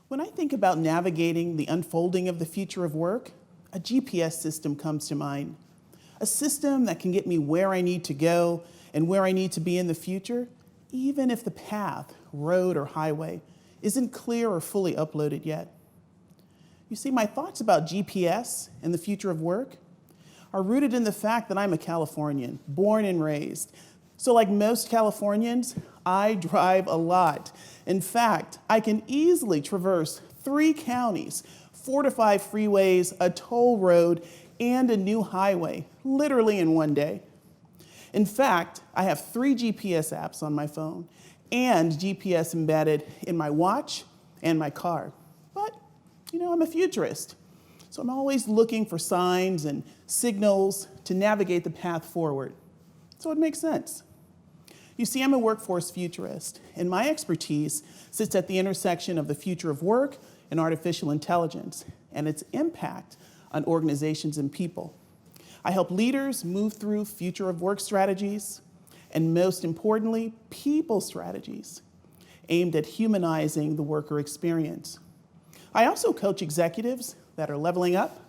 When I think about navigating the unfolding of the future of work, a GPS system comes to mind. A system that can get me where I need to go and where I need to be in the future, even if the path, road, or highway isn't clear or fully uploaded yet. You see, my thoughts about GPS and the future of work are rooted in the fact that I'm a Californian, born and raised. So like most Californians, I drive a lot. In fact, I can easily traverse 3 counties, 4 to 5 freeways, a toll road, and a new highway, literally in one day. In fact, I have 3 GPS apps on my phone and GPS embedded in my watch and my car. But, I'm a futurist. So I'm always looking for signs and signals to navigate the path forward. So it makes sense. You see, I'm a workforce futurist, and my expertise sits at the intersection of the future of work and artificial intelligence and its impact on organizations and people. I help leaders move through future of work strategies, and most importantly, people strategies aimed at humanizing the worker experience. I also coach executives that are leveling up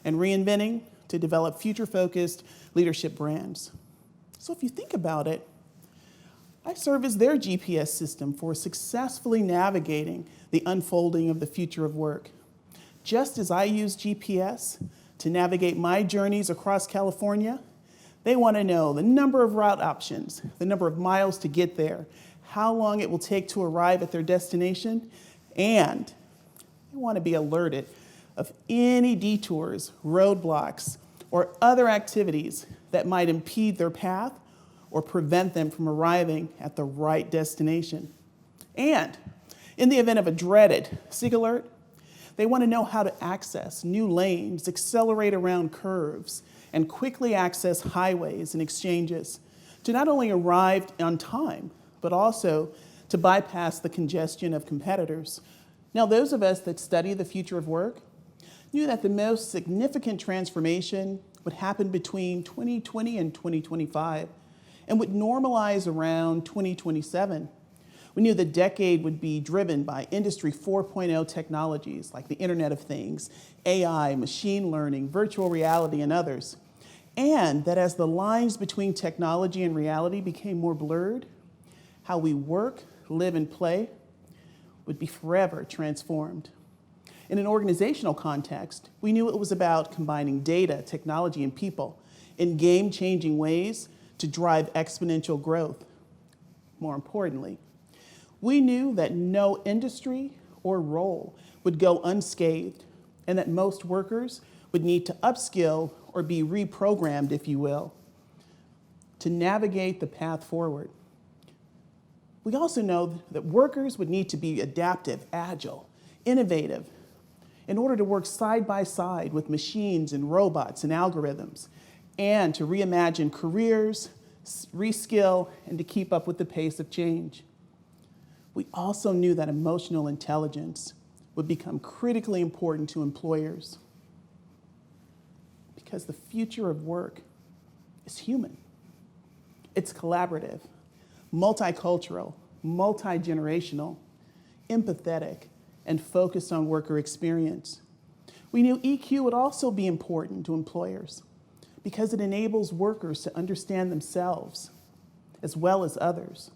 and reinventing to develop future-focused leadership brands. So if you think about it, I serve as their GPS system for successfully navigating the unfolding of the future of work. Just as I use GPS to navigate my journeys across California, they want to know the number of route options, the number of miles to get there, how long it will take to arrive at their destination, and they want to be alerted of any detours, roadblocks, or other activities that might impede their path or prevent them from arriving at the right destination. And in the event of a dreaded SIG alert, they want to know how to access new lanes, accelerate around curves, and quickly access highways and exchanges to not only arrive on time, but also to bypass the congestion of competitors. Now, those of us that study the future of work knew that the most significant transformation would happen between 2020 and 2025 and would normalize around 2027. We knew the decade would be driven by Industry 4.0 technologies like the Internet of Things, AI, machine learning, virtual reality, and others. And that as the lines between technology and reality became more blurred, how we work, live, and play would be forever transformed. In an organizational context, we knew it was about combining data, technology, and people in game-changing ways to drive exponential growth. More importantly, we knew that no industry or role would go unscathed, and that most workers would need to upskill or be reprogrammed, if you will, to navigate the path forward. We also know that workers would need to be adaptive, agile, innovative, in order to work side by side with machines and robots and algorithms, and to reimagine careers, reskill, and to keep up with the pace of change. We also knew that emotional intelligence would become critically important to employers because the future of work is human. It's collaborative, multicultural, multi-generational, empathetic, and focused on worker experience. We knew EQ would also be important to employers because it enables workers to understand themselves as well as others.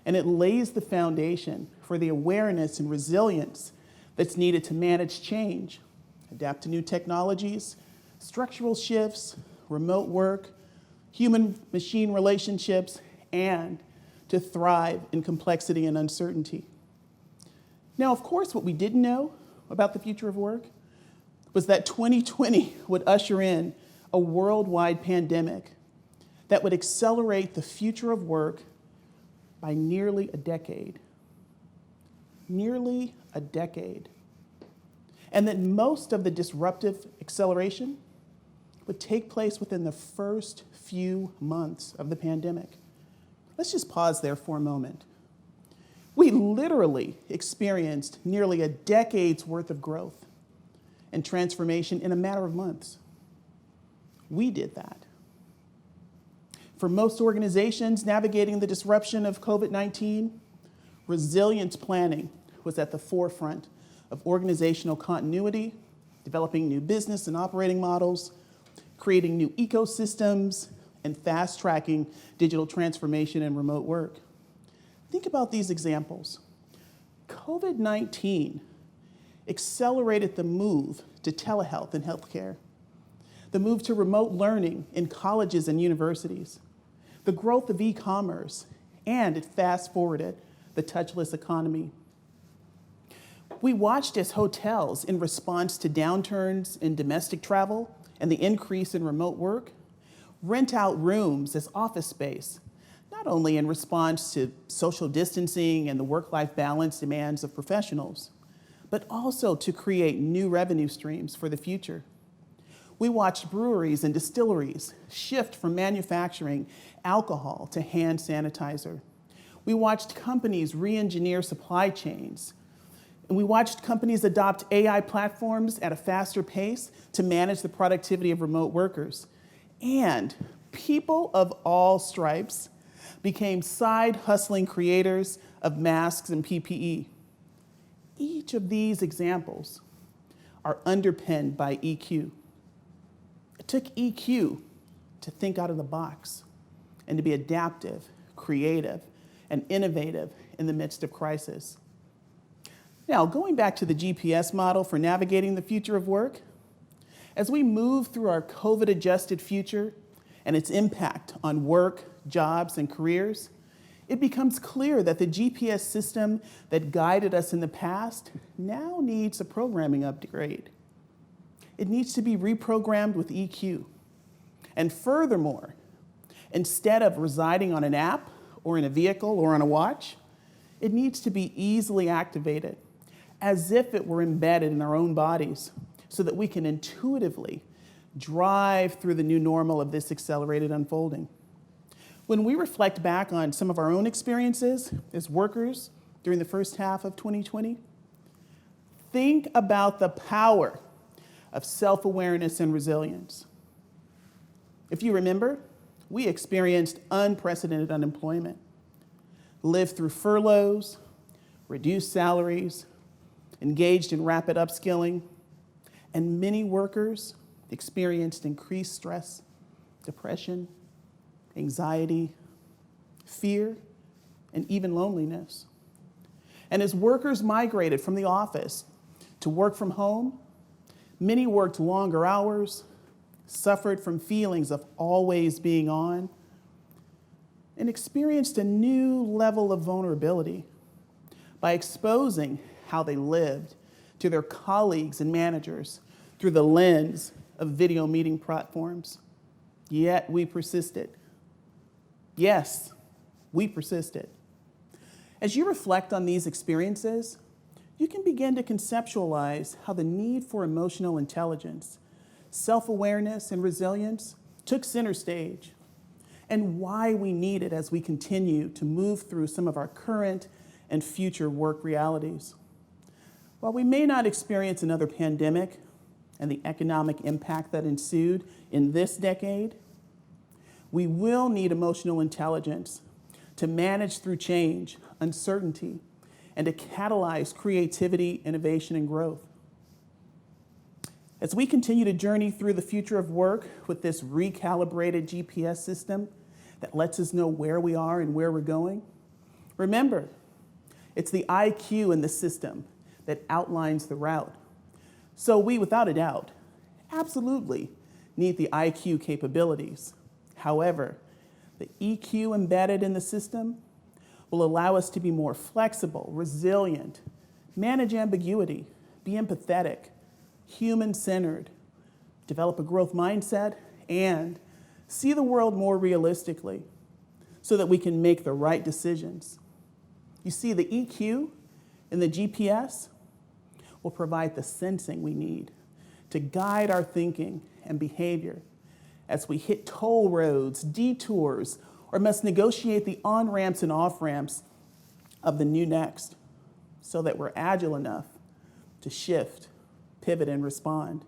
And it lays the foundation for the awareness and resilience that's needed to manage change, adapt to new technologies, structural shifts, remote work, human-machine relationships, and to thrive in complexity and uncertainty. Now, of course, what we didn't know about the future of work was that 2020 would usher in a worldwide pandemic that would accelerate the future of work by nearly a decade. Nearly a decade. And that most of the disruptive acceleration would take place within the first few months of the pandemic. Let's just pause there for a moment. We literally experienced nearly a decade's worth of growth and transformation in a matter of months. We did that. For most organizations navigating the disruption of COVID-19, resilience planning was at the forefront of organizational continuity, developing new business and operating models, creating new ecosystems, and fast-tracking digital transformation and remote work. Think about these examples. COVID-19 accelerated the move to telehealth in healthcare, the move to remote learning in colleges and universities, the growth of e-commerce, and it fast-forwarded the touchless economy. We watched as hotels, in response to downturns in domestic travel and the increase in remote work, rent out rooms as office space, not only in response to social distancing and the work-life balance demands of professionals, but also to create new revenue streams for the future. We watched breweries and distilleries shift from manufacturing alcohol to hand sanitizer. We watched companies re-engineer supply chains. And we watched companies adopt AI platforms at a faster pace to manage the productivity of remote workers. And people of all stripes became side-hustling creators of masks and PPE. Each of these examples are underpinned by EQ. It took EQ to think out of the box and to be adaptive, creative, and innovative in the midst of crisis. Now, going back to the GPS model for navigating the future of work, as we move through our COVID-adjusted future and its impact on work, jobs, and careers, it becomes clear that the GPS system that guided us in the past now needs a programming upgrade. It needs to be reprogrammed with EQ. And furthermore, instead of residing on an app or in a vehicle or on a watch, it needs to be easily activated as if it were embedded in our own bodies so that we can intuitively drive through the new normal of this accelerated unfolding. When we reflect back on some of our own experiences as workers during the first half of 2020, think about the power of self-awareness and resilience. If you remember, we experienced unprecedented unemployment, lived through furloughs, reduced salaries, engaged in rapid upskilling, and many workers experienced increased stress, depression, anxiety, fear, and even loneliness. And as workers migrated from the office to work from home, many worked longer hours, suffered from feelings of always being on, and experienced a new level of vulnerability by exposing how they lived to their colleagues and managers through the lens of video meeting platforms. Yet we persisted. Yes, we persisted. As you reflect on these experiences, you can begin to conceptualize how the need for emotional intelligence, self-awareness, and resilience took center stage, and why we need it as we continue to move through some of our current and future work realities. While we may not experience another pandemic and the economic impact that ensued in this decade, we will need emotional intelligence to manage through change, uncertainty, and to catalyze creativity, innovation, and growth. As we continue to journey through the future of work with this recalibrated GPS system that lets us know where we are and where we're going, remember, it's the IQ in the system that outlines the route. So we, without a doubt, absolutely need the IQ capabilities. However, the EQ embedded in the system will allow us to be more flexible, resilient, manage ambiguity, be empathetic, human-centered, develop a growth mindset, and see the world more realistically so that we can make the right decisions. You see, the EQ in the GPS will provide the sensing we need to guide our thinking and behavior as we hit toll roads, detours, or must negotiate the on-ramps and off-ramps of the new next so that we're agile enough to shift, pivot, and respond.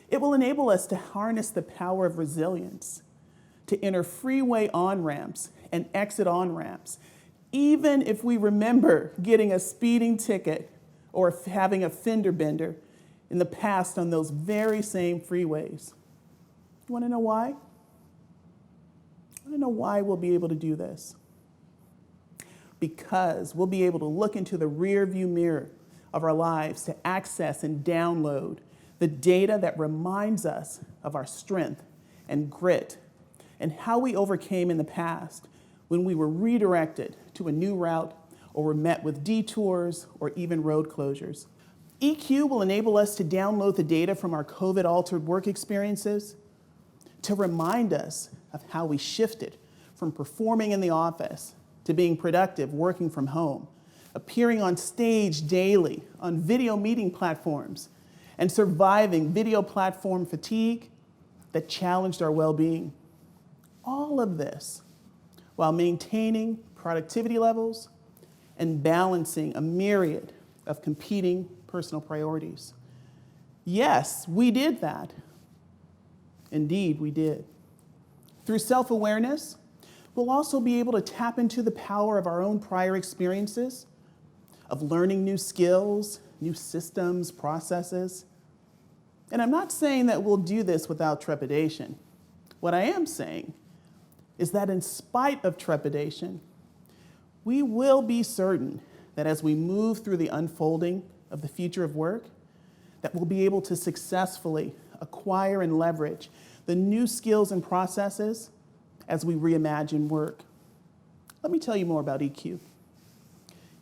It will enable us to harness the power of resilience to enter freeway on-ramps and exit on-ramps, even if we remember getting a speeding ticket or having a fender bender in the past on those very same freeways. You want to know why? I want to know why we'll be able to do this. Because we'll be able to look into the rear view mirror of our lives to access and download the data that reminds us of our strength and grit and how we overcame in the past when we were redirected to a new route or were met with detours or even road closures. EQ will enable us to download the data from our COVID-altered work experiences to remind us of how we shifted from performing in the office to being productive working from home, appearing on stage daily on video meeting platforms, and surviving video platform fatigue that challenged our well-being. All of this while maintaining productivity levels and balancing a myriad of competing personal priorities. Yes, we did that. Indeed, we did. Through self-awareness, we'll also be able to tap into the power of our own prior experiences, of learning new skills, new systems, processes. And I'm not saying that we'll do this without trepidation. What I am saying is that in spite of trepidation, we will be certain that as we move through the unfolding of the future of work, that we'll be able to successfully acquire and leverage the new skills and processes as we reimagine work. Let me tell you more about EQ.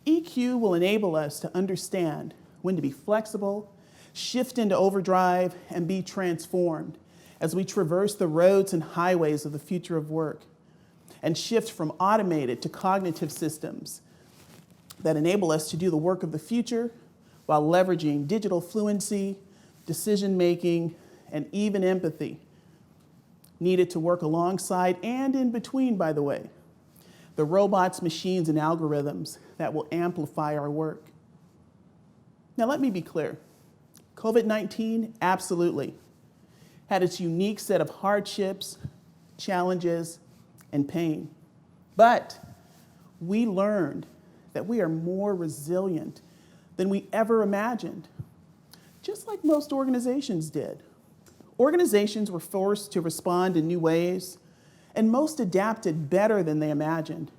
EQ will enable us to understand when to be flexible, shift into overdrive, and be transformed as we traverse the roads and highways of the future of work and shift from automated to cognitive systems that enable us to do the work of the future while leveraging digital fluency, decision-making, and even empathy needed to work alongside and in between, by the way, the robots, machines, and algorithms that will amplify our work. Now, let me be clear. COVID-19 absolutely had its unique set of hardships, challenges, and pain. But we learned that we are more resilient than we ever imagined, just like most organizations did. Organizations were forced to respond in new ways, and most adapted better than they imagined.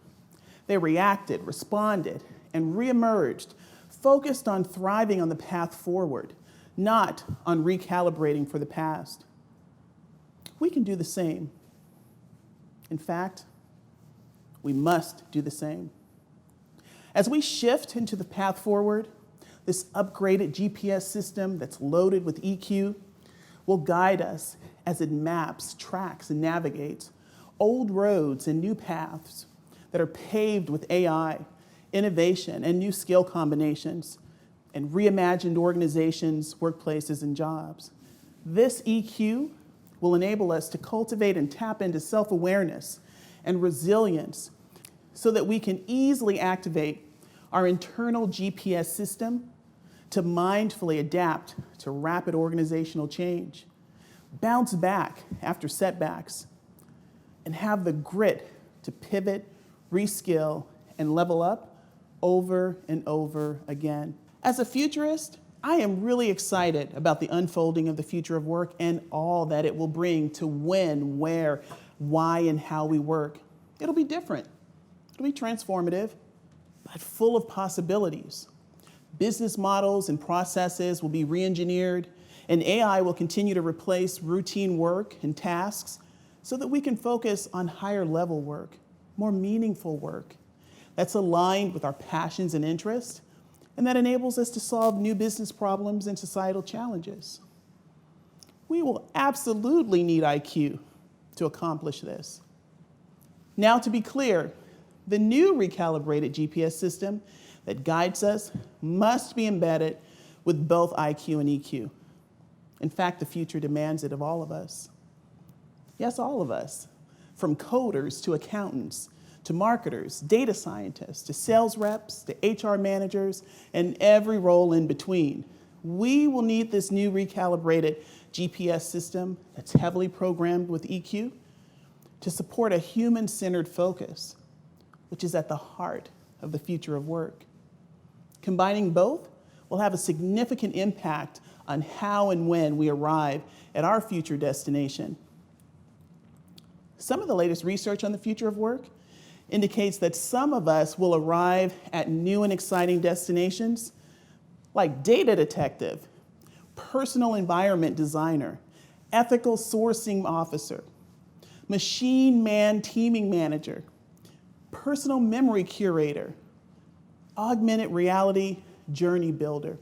They reacted, responded, and reemerged, focused on thriving on the path forward, not on recalibrating for the past. We can do the same. In fact, we must do the same. As we shift into the path forward, this upgraded GPS system that's loaded with EQ will guide us as it maps, tracks, and navigates old roads and new paths that are paved with AI, innovation, and new skill combinations, and reimagined organizations, workplaces, and jobs. This EQ will enable us to cultivate and tap into self-awareness and resilience so that we can easily activate our internal GPS system to mindfully adapt to rapid organizational change, bounce back after setbacks, and have the grit to pivot, reskill, and level up over and over again. As a futurist, I am really excited about the unfolding of the future of work and all that it will bring to when, where, why, and how we work. It'll be different. It'll be transformative, but full of possibilities. Business models and processes will be re-engineered, and AI will continue to replace routine work and tasks so that we can focus on higher level work, more meaningful work that's aligned with our passions and interests, and that enables us to solve new business problems and societal challenges. We will absolutely need IQ to accomplish this. Now, to be clear, the new recalibrated GPS system that guides us must be embedded with both IQ and EQ. In fact, the future demands it of all of us. Yes, all of us, from coders to accountants, to marketers, data scientists, to sales reps, to HR managers, and every role in between. We will need this new recalibrated GPS system that's heavily programmed with EQ to support a human-centered focus, which is at the heart of the future of work. Combining both will have a significant impact on how and when we arrive at our future destination. Some of the latest research on the future of work indicates that some of us will arrive at new and exciting destinations like data detective, personal environment designer, ethical sourcing officer, machine man teaming manager, personal memory curator, augmented reality journey builder,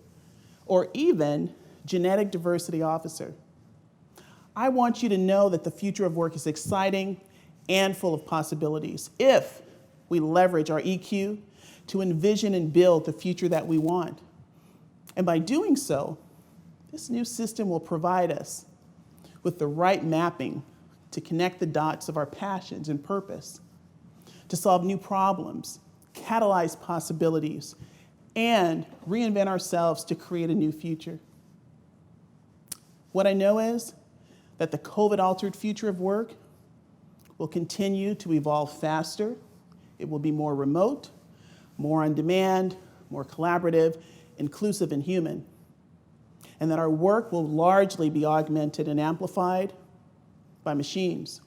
or even genetic diversity officer. I want you to know that the future of work is exciting and full of possibilities if we leverage our EQ to envision and build the future that we want. And by doing so, this new system will provide us with the right mapping to connect the dots of our passions and purpose, to solve new problems, catalyze possibilities, and reinvent ourselves to create a new future. What I know is that the COVID-altered future of work will continue to evolve faster. It will be more remote, more on demand, more collaborative, inclusive, and human. And that our work will largely be augmented and amplified by machines.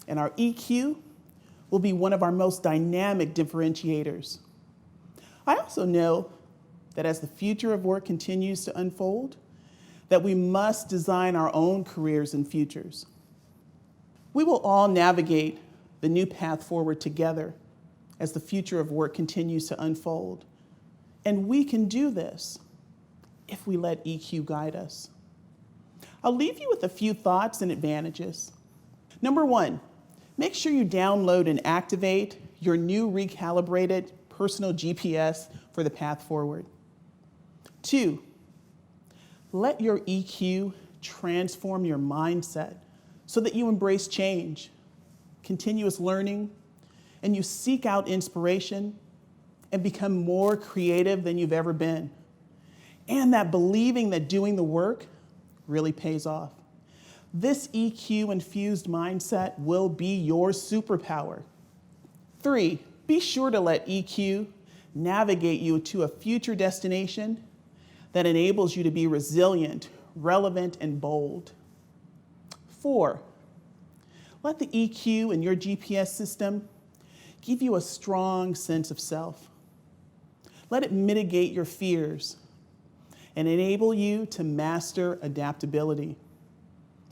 And our EQ will be one of our most dynamic differentiators. I also know that as the future of work continues to unfold, that we must design our own careers and futures. We will all navigate the new path forward together as the future of work continues to unfold. And we can do this if we let EQ guide us. I'll leave you with a few thoughts and advantages. Number one, make sure you download and activate your new recalibrated personal GPS for the path forward. Two, let your EQ transform your mindset so that you embrace change, continuous learning, and you seek out inspiration and become more creative than you've ever been. And that believing that doing the work really pays off. This EQ-infused mindset will be your superpower. Three, be sure to let EQ navigate you to a future destination that enables you to be resilient, relevant, and bold. Four, let the EQ in your GPS system give you a strong sense of self. Let it mitigate your fears and enable you to master adaptability.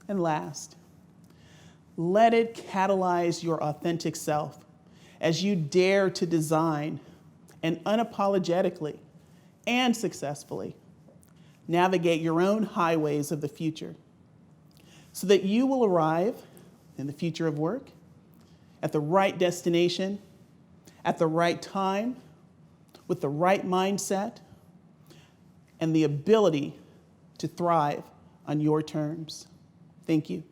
And last, let it catalyze your authentic self as you dare to design and unapologetically and successfully navigate your own highways of the future so that you will arrive in the future of work at the right destination, at the right time, with the right mindset, and the ability to thrive on your terms. Thank you.